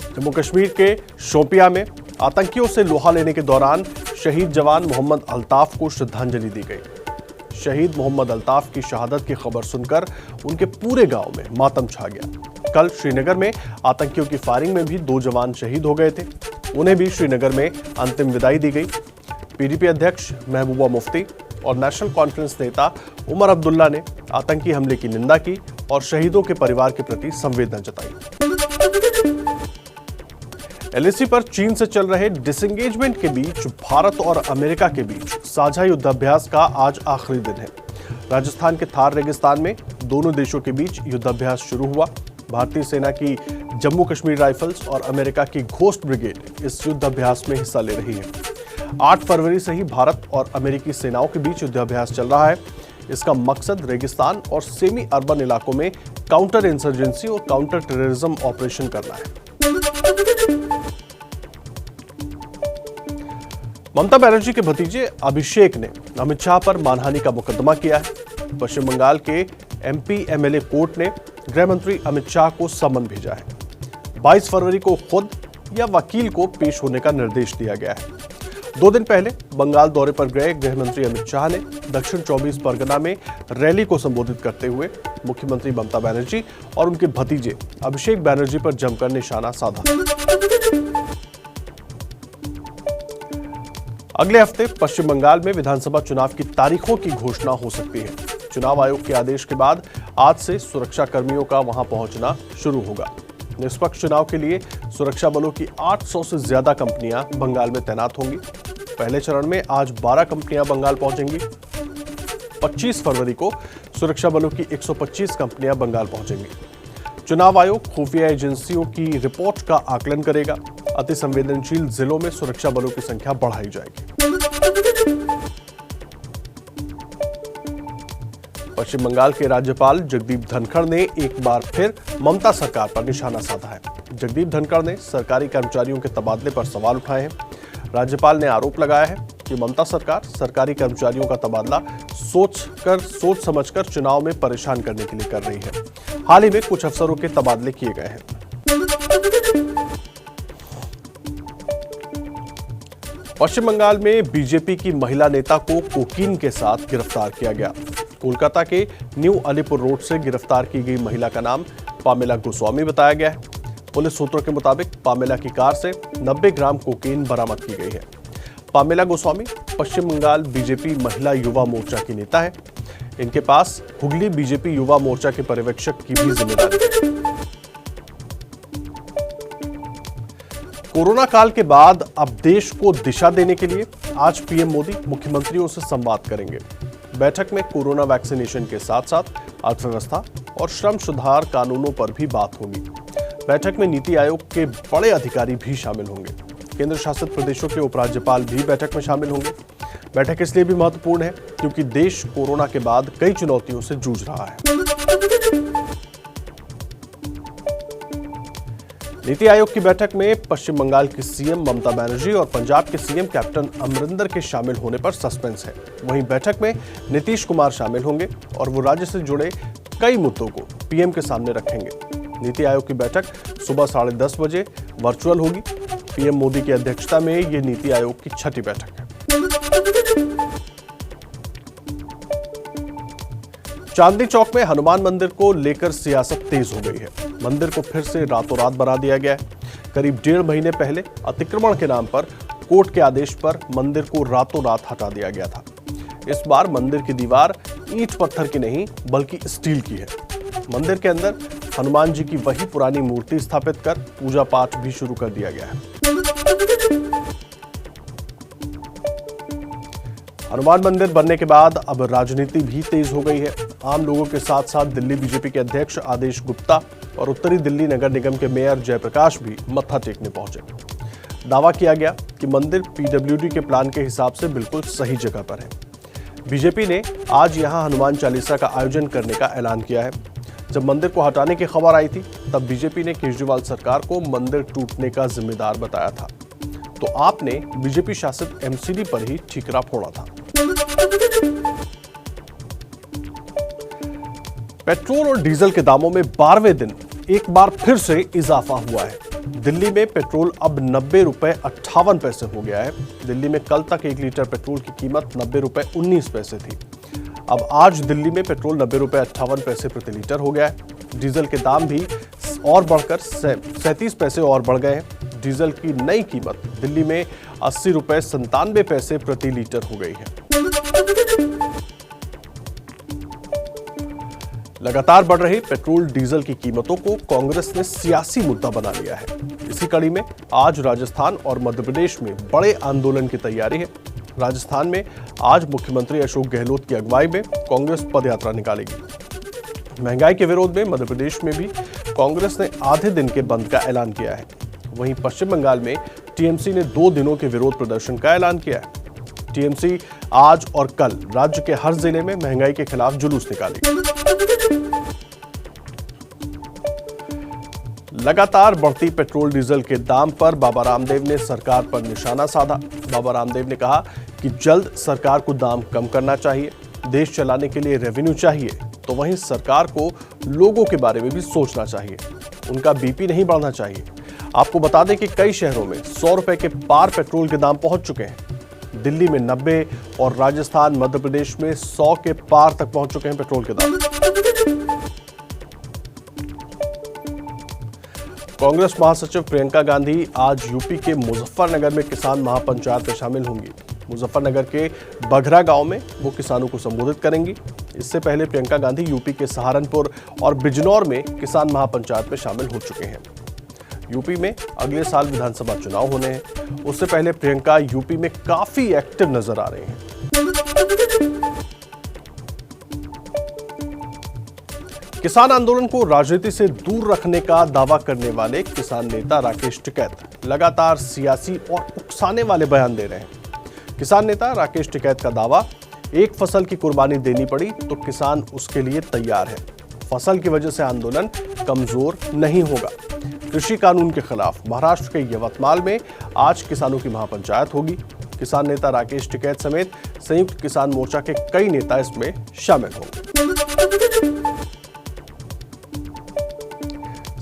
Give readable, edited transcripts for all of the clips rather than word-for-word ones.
जम्मू कश्मीर के शोपियां में आतंकियों से लोहा लेने के दौरान शहीद जवान मोहम्मद अल्ताफ को श्रद्धांजलि दी गई। शहीद मोहम्मद अल्ताफ की शहादत की खबर सुनकर उनके पूरे गांव में मातम छा गया। कल श्रीनगर में आतंकियों की फायरिंग में भी 2 जवान शहीद हो गए थे। उन्हें भी श्रीनगर में अंतिम विदाई दी गई। पीडीपी अध्यक्ष महबूबा मुफ्ती और नेशनल कॉन्फ्रेंस नेता उमर अब्दुल्ला ने आतंकी हमले की निंदा की और शहीदों के परिवार के प्रति संवेदना जताई। एलएसी पर चीन से चल रहे डिसएंगेजमेंट के बीच भारत और अमेरिका के बीच साझा युद्धाभ्यास का आज आखिरी दिन है। राजस्थान के थार रेगिस्तान में दोनों देशों के बीच युद्धाभ्यास शुरू हुआ। भारतीय सेना की जम्मू कश्मीर राइफल्स और अमेरिका की घोस्ट ब्रिगेड इस युद्धाभ्यास में हिस्सा ले रही है। 8 फरवरी से ही भारत और अमेरिकी सेनाओं के बीच युद्धाभ्यास चल रहा है। इसका मकसद रेगिस्तान और सेमी अर्बन इलाकों में काउंटर इंसर्जेंसी और काउंटर टेररिज्म ऑपरेशन करना है। ममता बनर्जी के भतीजे अभिषेक ने अमित शाह पर मानहानि का मुकदमा किया है। पश्चिम बंगाल के एमपी एमएलए कोर्ट ने गृह मंत्री अमित शाह को समन भेजा है। 22 फरवरी को खुद या वकील को पेश होने का निर्देश दिया गया है। 2 दिन पहले बंगाल दौरे पर गए गृह मंत्री अमित शाह ने दक्षिण 24 परगना में रैली को संबोधित करते हुए मुख्यमंत्री ममता बनर्जी और उनके भतीजे अभिषेक बनर्जी पर जमकर निशाना साधा। अगले हफ्ते पश्चिम बंगाल में विधानसभा चुनाव की तारीखों की घोषणा हो सकती है। चुनाव आयोग के आदेश के बाद आज से सुरक्षा कर्मियों का वहां पहुंचना शुरू होगा। निष्पक्ष चुनाव के लिए सुरक्षा बलों की 800 से ज्यादा कंपनियां बंगाल में तैनात होंगी। पहले चरण में आज 12 कंपनियां बंगाल पहुंचेंगी। 25 फरवरी को सुरक्षा बलों की 125 कंपनियां बंगाल पहुंचेंगी। चुनाव आयोग खुफिया एजेंसियों की रिपोर्ट का आकलन करेगा। अति संवेदनशील जिलों में सुरक्षा बलों की संख्या बढ़ाई जाएगी। पश्चिम बंगाल के राज्यपाल जगदीप धनखड़ ने एक बार फिर ममता सरकार पर निशाना साधा है। जगदीप धनखड़ ने सरकारी कर्मचारियों के तबादले पर सवाल उठाए हैं। राज्यपाल ने आरोप लगाया है कि ममता सरकार सरकारी कर्मचारियों का तबादला सोच समझकर चुनाव में परेशान करने के लिए कर रही है। हाल ही में कुछ अफसरों के तबादले किए गए हैं। पश्चिम बंगाल में बीजेपी की महिला नेता को कोकीन के साथ गिरफ्तार किया गया। कोलकाता के न्यू अलीपुर रोड से गिरफ्तार की गई महिला का नाम पामेला गोस्वामी बताया गया है। पुलिस सूत्रों के मुताबिक पामेला की कार से 90 ग्राम कोकीन बरामद की गई है। पामेला गोस्वामी पश्चिम बंगाल बीजेपी महिला युवा मोर्चा की नेता है। इनके पास हुगली बीजेपी युवा मोर्चा के पर्यवेक्षक की भी जिम्मेदारी है। कोरोना काल के बाद अब देश को दिशा देने के लिए आज पीएम मोदी मुख्यमंत्रियों से संवाद करेंगे। बैठक में कोरोना वैक्सीनेशन के साथ साथ अर्थव्यवस्था और श्रम सुधार कानूनों पर भी बात होगी। बैठक में नीति आयोग के बड़े अधिकारी भी शामिल होंगे। केंद्र शासित प्रदेशों के उपराज्यपाल भी बैठक में शामिल होंगे। बैठक इसलिए भी महत्वपूर्ण है क्योंकि देश कोरोना के बाद कई चुनौतियों से जूझ रहा है। नीति आयोग की बैठक में पश्चिम बंगाल की सीएम ममता बनर्जी और पंजाब के सीएम कैप्टन अमरिंदर के शामिल होने पर सस्पेंस है। वहीं बैठक में नीतीश कुमार शामिल होंगे और वो राज्य से जुड़े कई मुद्दों को पीएम के सामने रखेंगे। नीति आयोग की बैठक सुबह 10:30 बजे वर्चुअल होगी। पीएम मोदी की अध्यक्षता में ये नीति आयोग की 6ठी बैठक है। चांदनी चौक में हनुमान मंदिर को लेकर सियासत तेज हो गई है। मंदिर को फिर से रातों रात बना दिया गया है। करीब 1.5 महीने पहले अतिक्रमण के नाम पर कोर्ट के आदेश पर मंदिर को रातों रात हटा दिया गया था। इस बार मंदिर की दीवार ईंट पत्थर की नहीं बल्कि स्टील की है। मंदिर के अंदर हनुमान जी की वही पुरानी मूर्ति स्थापित कर पूजा पाठ भी शुरू कर दिया गया है। हनुमान मंदिर बनने के बाद अब राजनीति भी तेज हो गई है। आम लोगों के साथ साथ दिल्ली बीजेपी के अध्यक्ष आदेश गुप्ता और उत्तरी दिल्ली नगर निगम के मेयर जयप्रकाश भी मत्था टेकने पहुंचे। दावा किया गया कि मंदिर पीडब्ल्यूडी के प्लान के हिसाब से बिल्कुल सही जगह पर है। बीजेपी ने आज यहां हनुमान चालीसा का आयोजन करने का ऐलान किया है। जब मंदिर को हटाने की खबर आई थी तब बीजेपी ने केजरीवाल सरकार को मंदिर टूटने का जिम्मेदार बताया था, तो आपने बीजेपी शासित एमसीडी पर ही ठीकरा फोड़ा था। पेट्रोल और डीजल के दामों में 12वें दिन एक बार फिर से इजाफा हुआ है। दिल्ली में पेट्रोल अब 90 रुपए 58 पैसे हो गया है। दिल्ली में कल तक 1 लीटर पेट्रोल की कीमत 90 रुपए 19 पैसे थी। अब आज दिल्ली में पेट्रोल 90 रुपए 58 पैसे प्रति लीटर हो गया है। डीजल के दाम भी और बढ़कर 37 पैसे और बढ़ गए हैं। डीजल की नई कीमत दिल्ली में 80 रुपए 97 पैसे प्रति लीटर हो गई है। लगातार बढ़ रही पेट्रोल डीजल की कीमतों को कांग्रेस ने सियासी मुद्दा बना लिया है। इसी कड़ी में आज राजस्थान और मध्य प्रदेश में बड़े आंदोलन की तैयारी है। राजस्थान में आज मुख्यमंत्री अशोक गहलोत की अगुवाई में कांग्रेस पदयात्रा निकालेगी। महंगाई के विरोध में मध्य प्रदेश में भी कांग्रेस ने आधे दिन के बंद का ऐलान किया है। वहीं पश्चिम बंगाल में टीएमसी ने 2 दिनों के विरोध प्रदर्शन का ऐलान किया है। टीएमसी आज और कल राज्य के हर जिले में महंगाई के खिलाफ जुलूस निकालेगी। लगातार बढ़ती पेट्रोल डीजल के दाम पर बाबा रामदेव ने सरकार पर निशाना साधा। बाबा रामदेव ने कहा कि जल्द सरकार को दाम कम करना चाहिए। देश चलाने के लिए रेवेन्यू चाहिए, तो वहीं सरकार को लोगों के बारे में भी सोचना चाहिए। उनका बीपी नहीं बढ़ना चाहिए। आपको बता दें कि कई शहरों में 100 रुपए के पार पेट्रोल के दाम पहुंच चुके हैं। दिल्ली में 90 और राजस्थान मध्य प्रदेश में 100 के पार तक पहुंच चुके हैं पेट्रोल के दाम। कांग्रेस महासचिव प्रियंका गांधी आज यूपी के मुजफ्फरनगर में किसान महापंचायत में शामिल होंगी। मुजफ्फरनगर के बघरा गांव में वो किसानों को संबोधित करेंगी। इससे पहले प्रियंका गांधी यूपी के सहारनपुर और बिजनौर में किसान महापंचायत में शामिल हो चुके हैं। यूपी में अगले साल विधानसभा चुनाव होने हैं। उससे पहले प्रियंका यूपी में काफी एक्टिव नजर आ रहे हैं। किसान आंदोलन को राजनीति से दूर रखने का दावा करने वाले किसान नेता राकेश टिकैत लगातार सियासी और उकसाने वाले बयान दे रहे हैं। किसान नेता राकेश टिकैत का दावा, एक फसल की कुर्बानी देनी पड़ी तो किसान उसके लिए तैयार है। फसल की वजह से आंदोलन कमजोर नहीं होगा। कृषि कानून के खिलाफ महाराष्ट्र के यवतमाल में आज किसानों की महापंचायत होगी। किसान नेता राकेश टिकैत समेत संयुक्त किसान मोर्चा के कई नेता इसमें शामिल होंगे।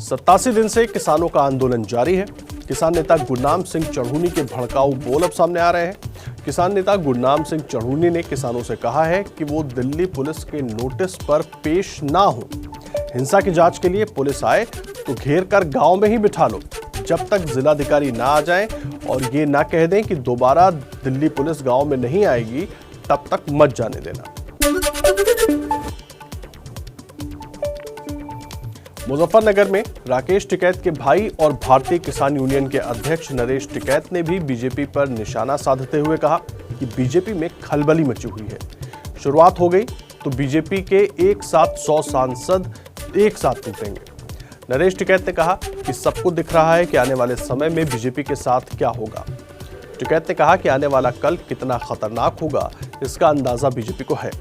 87 दिन से किसानों का आंदोलन जारी है। किसान नेता गुरनाम सिंह चढ़ूनी के भड़काऊ बोल अब सामने आ रहे हैं। किसान नेता गुरनाम सिंह चढ़ूनी ने किसानों से कहा है कि वो दिल्ली पुलिस के नोटिस पर पेश ना हो। हिंसा की जांच के लिए पुलिस आए तो घेर कर गांव में ही बिठा लो। जब तक जिलाधिकारी ना आ जाएं और ये ना कह दें कि दोबारा दिल्ली पुलिस गांव में नहीं आएगी, तब तक मत जाने देना। मुजफ्फरनगर में राकेश टिकैत के भाई और भारतीय किसान यूनियन के अध्यक्ष नरेश टिकैत ने भी बीजेपी पर निशाना साधते हुए कहा कि बीजेपी में खलबली मची हुई है। शुरुआत हो गई तो बीजेपी के एक साथ 100 सांसद एक साथ टूटेंगे। नरेश टिकैत ने कहा कि सबको दिख रहा है कि आने वाले समय में बीजेपी के साथ क्या होगा। टिकैत ने कहा कि आने वाला कल कितना खतरनाक होगा, इसका अंदाजा बीजेपी को है।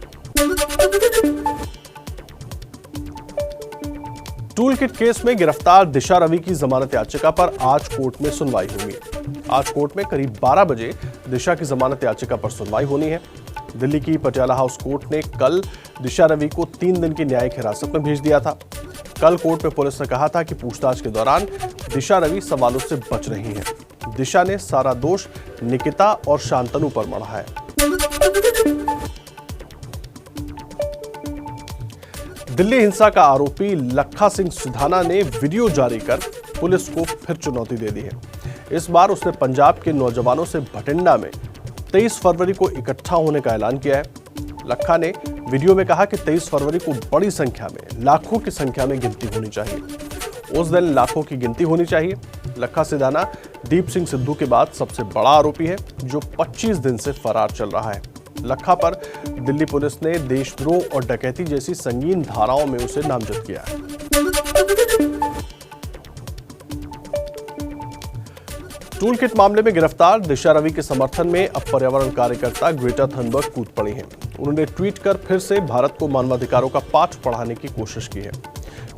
टूल किट केस में गिरफ्तार दिशा रवि की जमानत याचिका पर आज कोर्ट में सुनवाई होगी। आज कोर्ट में करीब 12 बजे दिशा की जमानत याचिका पर सुनवाई होनी है। दिल्ली की पटियाला हाउस कोर्ट ने कल दिशा रवि को 3 दिन की न्यायिक हिरासत में भेज दिया था। कल कोर्ट में पुलिस ने कहा था कि पूछताछ के दौरान दिशा रवि सवालों से बच रही हैं। दिशा ने सारा दोष निकिता और शांतनु पर मढ़ा है। दिल्ली हिंसा का आरोपी लखा सिंह सिधाना ने वीडियो जारी कर पुलिस को फिर चुनौती दे दी है। इस बार उसने पंजाब के नौजवानों से भटिंडा में 23 फरवरी को इकट्ठा होने का ऐलान किया है। लखा ने वीडियो में कहा कि 23 फरवरी को बड़ी संख्या में, लाखों की संख्या में गिनती होनी चाहिए। उस दिन लाखों की गिनती होनी चाहिए। लखा सिधाना दीप सिंह सिद्धू के बाद सबसे बड़ा आरोपी है जो 25 दिन से फरार चल रहा है। लखा पर दिल्ली पुलिस ने देशद्रोह और डकैती जैसी संगीन धाराओं में उसे नामजद किया है। टूल किट मामले में गिरफ्तार दिशा रवि के समर्थन में अब पर्यावरण कार्यकर्ता ग्रेटा थनबर्ग कूद पड़ी हैं। उन्होंने ट्वीट कर फिर से भारत को मानवाधिकारों का पाठ पढ़ाने की कोशिश की है।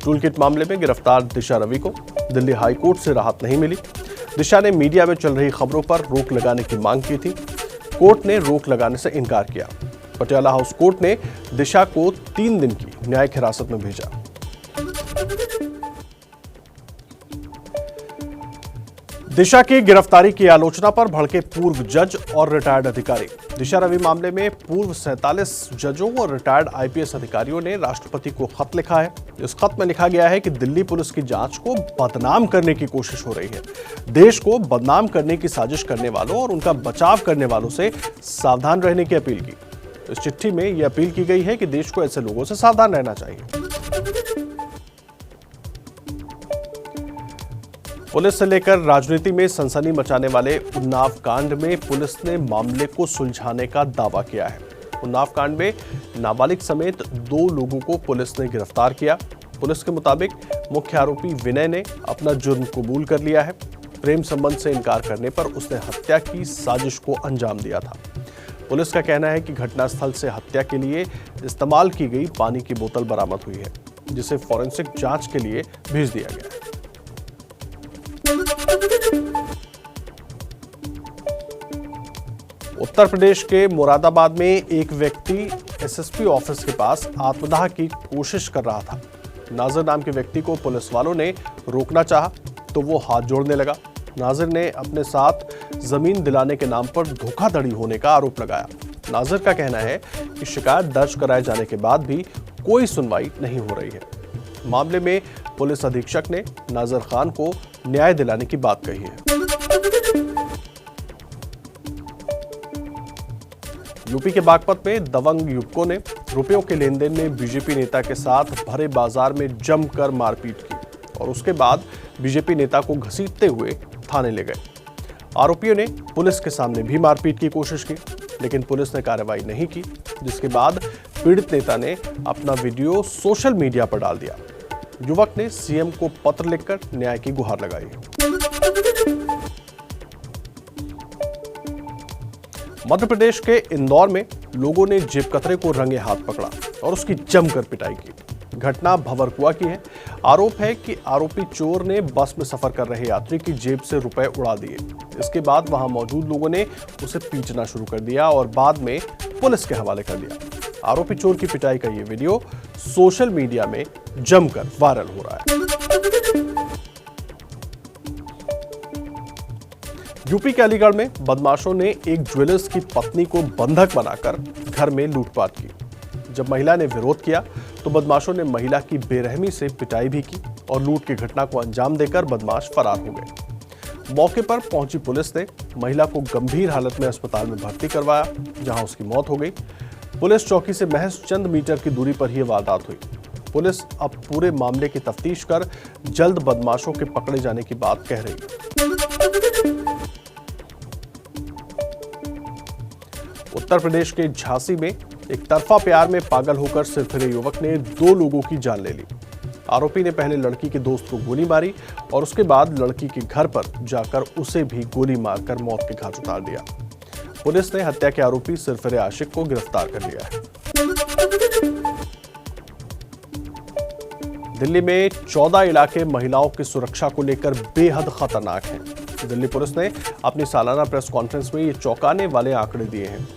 टूल किट मामले में गिरफ्तार दिशा रवि को दिल्ली हाईकोर्ट से राहत नहीं मिली। दिशा ने मीडिया में चल रही खबरों पर रोक लगाने की मांग की थी। कोर्ट ने रोक लगाने से इनकार किया। पटियाला हाउस कोर्ट ने दिशा को 3 दिन की न्यायिक हिरासत में भेजा। दिशा की गिरफ्तारी की आलोचना पर भड़के पूर्व जज और रिटायर्ड अधिकारी। दिशा रवि मामले में पूर्व 47 जजों और रिटायर्ड आईपीएस अधिकारियों ने राष्ट्रपति को खत लिखा है। इस खत में लिखा गया है कि दिल्ली पुलिस की जांच को बदनाम करने की कोशिश हो रही है। देश को बदनाम करने की साजिश करने वालों और उनका बचाव करने वालों से सावधान रहने की अपील की। इस चिट्ठी में यह अपील की गई है कि देश को ऐसे लोगों से सावधान रहना चाहिए। पुलिस से लेकर राजनीति में सनसनी मचाने वाले उन्नाव कांड में पुलिस ने मामले को सुलझाने का दावा किया है। उन्नाव कांड में नाबालिग समेत 2 लोगों को पुलिस ने गिरफ्तार किया। पुलिस के मुताबिक मुख्य आरोपी विनय ने अपना जुर्म कबूल कर लिया है। प्रेम संबंध से इनकार करने पर उसने हत्या की साजिश को अंजाम दिया था। पुलिस का कहना है कि घटनास्थल से हत्या के लिए इस्तेमाल की गई पानी की बोतल बरामद हुई है, जिसे फॉरेंसिक जांच के लिए भेज दिया गया है। उत्तर प्रदेश के मुरादाबाद में एक व्यक्ति एसएसपी ऑफिस के पास आत्मदाह की कोशिश कर रहा था। नाजिर नाम के व्यक्ति को पुलिस वालों ने रोकना चाहा तो वो हाथ जोड़ने लगा। नाजिर ने अपने साथ जमीन दिलाने के नाम पर धोखाधड़ी होने का आरोप लगाया। नाजिर का कहना है कि शिकायत दर्ज कराए जाने के बाद भी कोई सुनवाई नहीं हो रही है। मामले में पुलिस अधीक्षक ने नाजिर खान को न्याय दिलाने की बात कही है। यूपी के बागपत में दबंग युवकों ने रुपयों के लेन देन में बीजेपी नेता के साथ भरे बाजार में जमकर मारपीट की और उसके बाद बीजेपी नेता को घसीटते हुए थाने ले गए। आरोपियों ने पुलिस के सामने भी मारपीट की कोशिश की, लेकिन पुलिस ने कार्रवाई नहीं की, जिसके बाद पीड़ित नेता ने अपना वीडियो सोशल मीडिया पर डाल दिया। युवक ने सीएम को पत्र लिखकर न्याय की गुहार लगाई। मध्य प्रदेश के इंदौर में लोगों ने जेब कतरे को रंगे हाथ पकड़ा और उसकी जमकर पिटाई की। घटना भंवरकुआ की है। आरोप है कि आरोपी चोर ने बस में सफर कर रहे यात्री की जेब से रुपए उड़ा दिए। इसके बाद वहां मौजूद लोगों ने उसे पीटना शुरू कर दिया और बाद में पुलिस के हवाले कर दिया। आरोपी चोर की पिटाई का ये वीडियो सोशल मीडिया में जमकर वायरल हो रहा है। यूपी के अलीगढ़ में बदमाशों ने एक ज्वेलर्स की पत्नी को बंधक बनाकर घर में लूटपाट की। जब महिला ने विरोध किया तो बदमाशों ने महिला की बेरहमी से पिटाई भी की और लूट की घटना को अंजाम देकर बदमाश फरार हो गए। मौके पर पहुंची पुलिस ने महिला को गंभीर हालत में अस्पताल में भर्ती करवाया, जहां उसकी मौत हो गई। पुलिस चौकी से महज चंद मीटर की दूरी पर यह वारदात हुई। पुलिस अब पूरे मामले की तफ्तीश कर जल्द बदमाशों के पकड़े जाने की बात कह रही है। उत्तर प्रदेश के झांसी में एक तरफा प्यार में पागल होकर सिरफिरे युवक ने 2 लोगों की जान ले ली। आरोपी ने पहले लड़की के दोस्त को गोली मारी और उसके बाद लड़की के घर पर जाकर उसे भी गोली मारकर मौत के घाट उतार दिया। पुलिस ने हत्या के आरोपी सिरफिरे आशिक को गिरफ्तार कर लिया है। दिल्ली में 14 इलाके महिलाओं की सुरक्षा को लेकर बेहद खतरनाक हैं। दिल्ली पुलिस ने अपनी सालाना प्रेस कॉन्फ्रेंस में ये चौंकाने वाले आंकड़े दिए हैं।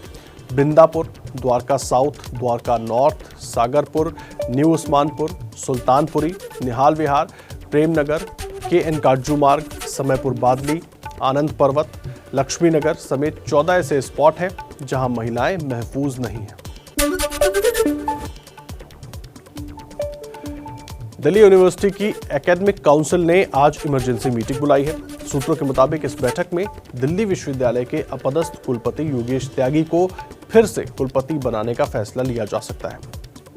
Bindapur, Dwarka South, Dwarka North, Sagarpur, New Usmanpur, Sultanpuri, Nihal Vihar, Premnagar, KN Katju Marg, Samaypur बादली, आनंद पर्वत, लक्ष्मी नगर समेत 14 ऐसे स्पॉट हैं जहां महिलाएं महफूज नहीं हैं। दिल्ली यूनिवर्सिटी की एकेडमिक काउंसिल ने आज इमरजेंसी मीटिंग बुलाई है। सूत्रों के मुताबिक इस बैठक में दिल्ली विश्वविद्यालय के अपदस्थ कुलपति योगेश त्यागी को फिर से कुलपति बनाने का फैसला लिया जा सकता है।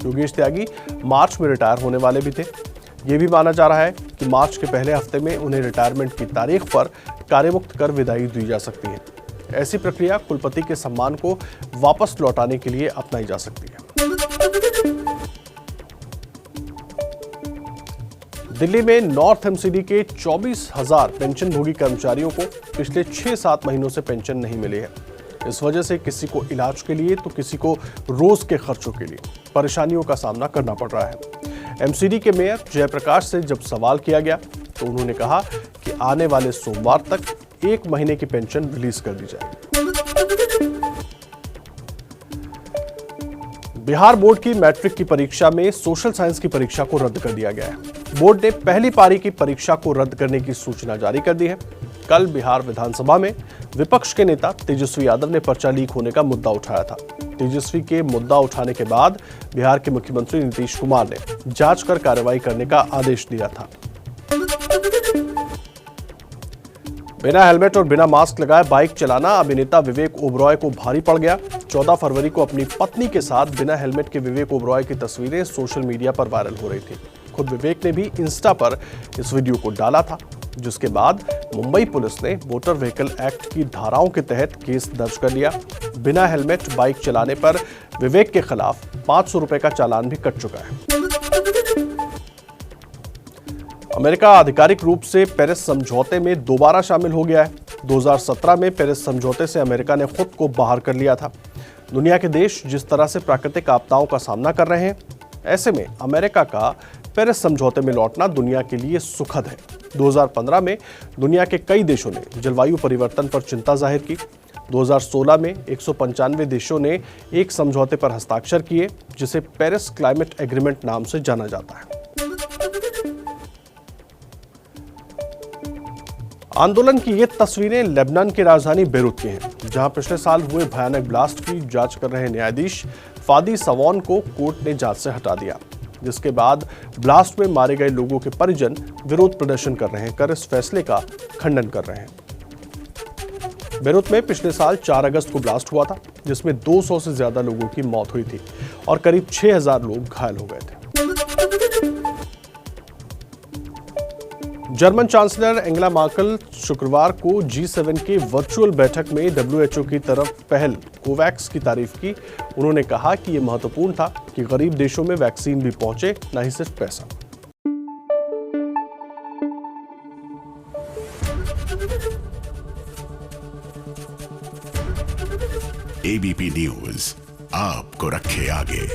योगेश त्यागी मार्च में रिटायर होने वाले भी थे। ये भी माना जा रहा है कि मार्च के पहले हफ्ते में उन्हें रिटायरमेंट की तारीख पर कार्यमुक्त कर विदाई दी जा सकती है। ऐसी प्रक्रिया कुलपति के सम्मान को वापस लौटाने के लिए अपनाई जा सकती है। दिल्ली में नॉर्थ एमसीडी के 24,000 पेंशनभोगी कर्मचारियों को पिछले 6-7 महीनों से पेंशन नहीं मिली है। इस वजह से किसी को इलाज के लिए तो किसी को रोज के खर्चों के लिए परेशानियों का सामना करना पड़ रहा है। एमसीडी के मेयर जयप्रकाश से जब सवाल किया गया तो उन्होंने कहा कि आने वाले सोमवार तक 1 महीने की पेंशन रिलीज कर दी जाएगी। बिहार बोर्ड की मैट्रिक की परीक्षा में सोशल साइंस की परीक्षा को रद्द कर दिया गया है। बोर्ड ने पहली पारी की परीक्षा को रद्द करने की सूचना जारी कर दी है। कल बिहार विधानसभा में विपक्ष के नेता तेजस्वी यादव ने पर्चा लीक होने का मुद्दा उठाया था। तेजस्वी के मुद्दा उठाने के बाद बिहार के मुख्यमंत्री नीतीश कुमार ने जांच कर कार्रवाई करने का आदेश दिया था। बिना हेलमेट और बिना मास्क लगाए बाइक चलाना अभिनेता विवेक ओबरॉय को भारी पड़ गया। 14 फरवरी को अपनी पत्नी के साथ बिना हेलमेट के विवेक ओबरॉय की तस्वीरें सोशल मीडिया पर वायरल हो रही थी। खुद विवेक ने भी इंस्टा पर इस वीडियो को डाला था, जिसके बाद मुंबई पुलिस ने मोटर व्हीकल एक्ट की धाराओं के तहत केस दर्ज कर लिया। बिना हेलमेट बाइक चलाने पर विवेक के खिलाफ 500 रुपए का चालान भी कट चुका है। अमेरिका आधिकारिक रूप से पेरिस समझौते में दोबारा शामिल हो गया है। 2017 में पेरिस समझौते से अमेरिका ने खुद को बाहर कर लिया था। दुनिया के देश जिस तरह से प्राकृतिक आपदाओं का सामना कर रहे हैं, ऐसे में अमेरिका का पेरिस समझौते में लौटना दुनिया के लिए सुखद है। 2015 में दुनिया के कई देशों ने जलवायु परिवर्तन पर चिंता जाहिर की। 2016 में 195 देशों ने एक समझौते पर हस्ताक्षर किए, जिसे पेरिस क्लाइमेट एग्रीमेंट नाम से जाना जाता है। आंदोलन की ये तस्वीरें लेबनान की राजधानी बेरूत की हैं, जहां पिछले साल हुए भयानक ब्लास्ट की जांच कर रहे न्यायाधीश फादी सवान को कोर्ट ने जांच से हटा दिया, जिसके बाद ब्लास्ट में मारे गए लोगों के परिजन विरोध प्रदर्शन कर इस फैसले का खंडन कर रहे हैं। बेरूत में पिछले साल 4 अगस्त को ब्लास्ट हुआ था, जिसमें 200 से ज्यादा लोगों की मौत हुई थी और करीब 6000 लोग घायल हो गए थे। जर्मन चांसलर एंगेला मर्केल शुक्रवार को G7 के वर्चुअल बैठक में WHO की तरफ पहल कोवैक्स की तारीफ की। उन्होंने कहा कि यह महत्वपूर्ण था कि गरीब देशों में वैक्सीन भी पहुंचे, न ही सिर्फ पैसा। ABP न्यूज आपको रखे आगे।